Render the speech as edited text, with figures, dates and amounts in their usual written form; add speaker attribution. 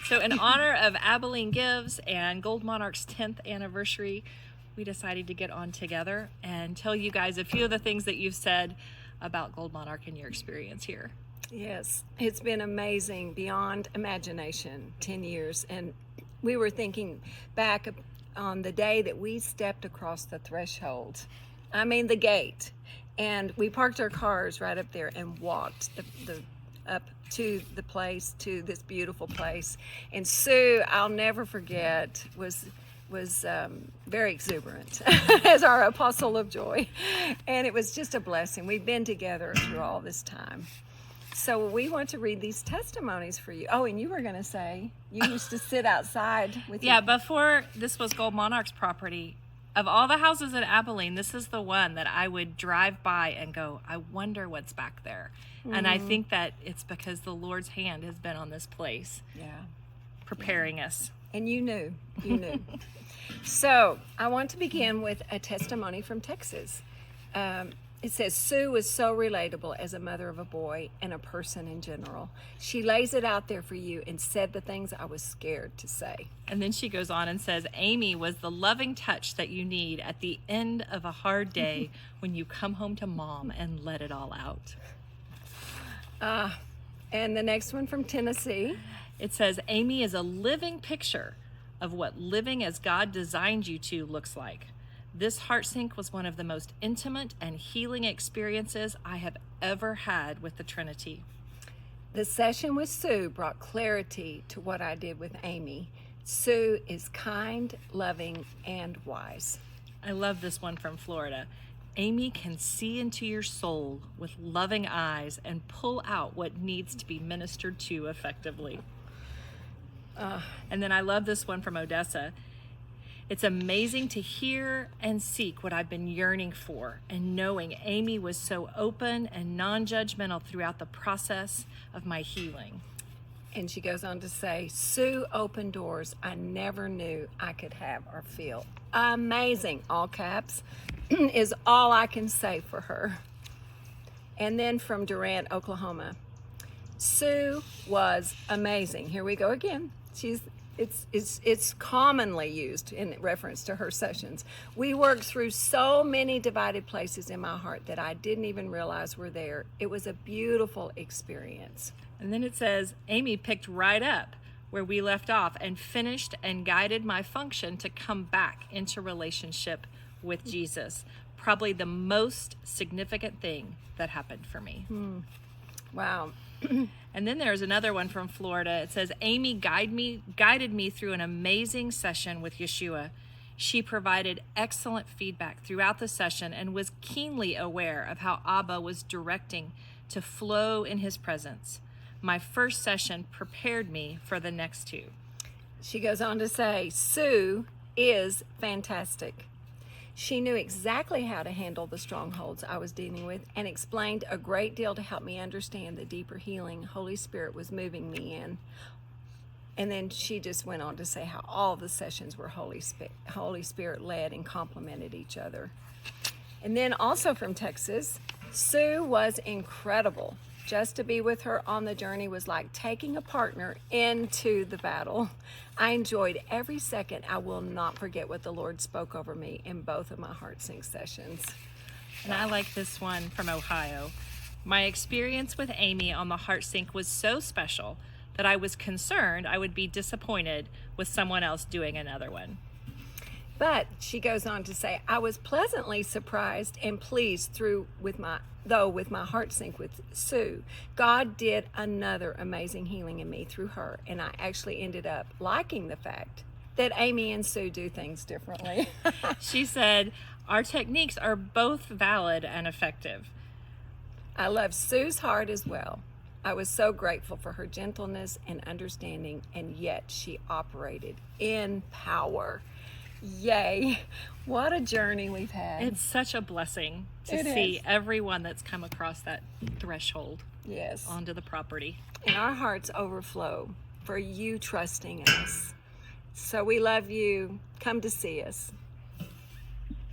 Speaker 1: So in honor of Abilene Gives and Gold Monarch's 10th anniversary, we decided to get on together and tell you guys a few of the things that you've said about Gold Monarch and your experience here.
Speaker 2: Yes, it's been amazing, beyond imagination, 10 years. And we were thinking back on the day that we stepped across the threshold, the gate, and we parked our cars right up there and walked up to the place, to this beautiful place. And Sue, I'll never forget, was very exuberant as our apostle of joy. And it was just a blessing. We've been together through all this time. So we want to read these testimonies for you. Oh, and you were going to say you used to sit outside with
Speaker 1: Yeah, before this was Gold Monarch's property, of all the houses in Abilene, this is the one that I would drive by and go, I wonder what's back there. Mm-hmm. And I think that it's because the Lord's hand has been on this place, preparing us.
Speaker 2: And you knew. So I want to begin with a testimony from Texas. It says, Sue was so relatable as a mother of a boy and a person in general. She lays it out there for you and said the things I was scared to say.
Speaker 1: And then she goes on and says, Amy was the loving touch that you need at the end of a hard day when you come home to mom and let it all out.
Speaker 2: And the next one from Tennessee.
Speaker 1: It says, Amy is a living picture of what living as God designed you to looks like. This heart sync was one of the most intimate and healing experiences I have ever had with the Trinity.
Speaker 2: The session with Sue brought clarity to what I did with Amy. Sue is kind, loving, and wise.
Speaker 1: I love this one from Florida. Amy can see into your soul with loving eyes and pull out what needs to be ministered to effectively. And then I love this one from Odessa. It's amazing to hear and seek what I've been yearning for, and knowing Amy was so open and non-judgmental throughout the process of my healing.
Speaker 2: And she goes on to say, Sue opened doors I never knew I could have or feel. Amazing, all caps, is all I can say for her. And then from Durant, Oklahoma, Sue was amazing. Here we go again. It's commonly used in reference to her sessions. We worked through so many divided places in my heart that I didn't even realize were there. It was a beautiful experience.
Speaker 1: And then it says, Amy picked right up where we left off and finished and guided my function to come back into relationship with Jesus. Probably the most significant thing that happened for me.
Speaker 2: Wow.
Speaker 1: And then there's another one from Florida. It says, Amy guided me through an amazing session with Yeshua. She provided excellent feedback throughout the session and was keenly aware of how Abba was directing to flow in his presence. My first session prepared me for the next two.
Speaker 2: She goes on to say, Sue is fantastic. She knew exactly how to handle the strongholds I was dealing with and explained a great deal to help me understand the deeper healing Holy Spirit was moving me in. And then she just went on to say how all the sessions were Holy Spirit led and complemented each other. And then also from Texas, Sue was incredible. Just to be with her on the journey was like taking a partner into the battle. I enjoyed every second. I will not forget what the Lord spoke over me in both of my heart sync sessions.
Speaker 1: And I like this one from Ohio. My experience with Amy on the heart sync was so special that I was concerned I would be disappointed with someone else doing another one.
Speaker 2: But she goes on to say, I was pleasantly surprised and pleased with my heart sync with Sue. God did another amazing healing in me through her, and I actually ended up liking the fact that Amy and Sue do things differently.
Speaker 1: She said, our techniques are both valid and effective.
Speaker 2: I love Sue's heart as well. I was so grateful for her gentleness and understanding, and yet she operated in power. Yay. What a journey we've had.
Speaker 1: It's such a blessing to see everyone that's come across that threshold onto the property.
Speaker 2: And our hearts overflow for you trusting us. So we love you. Come to see us.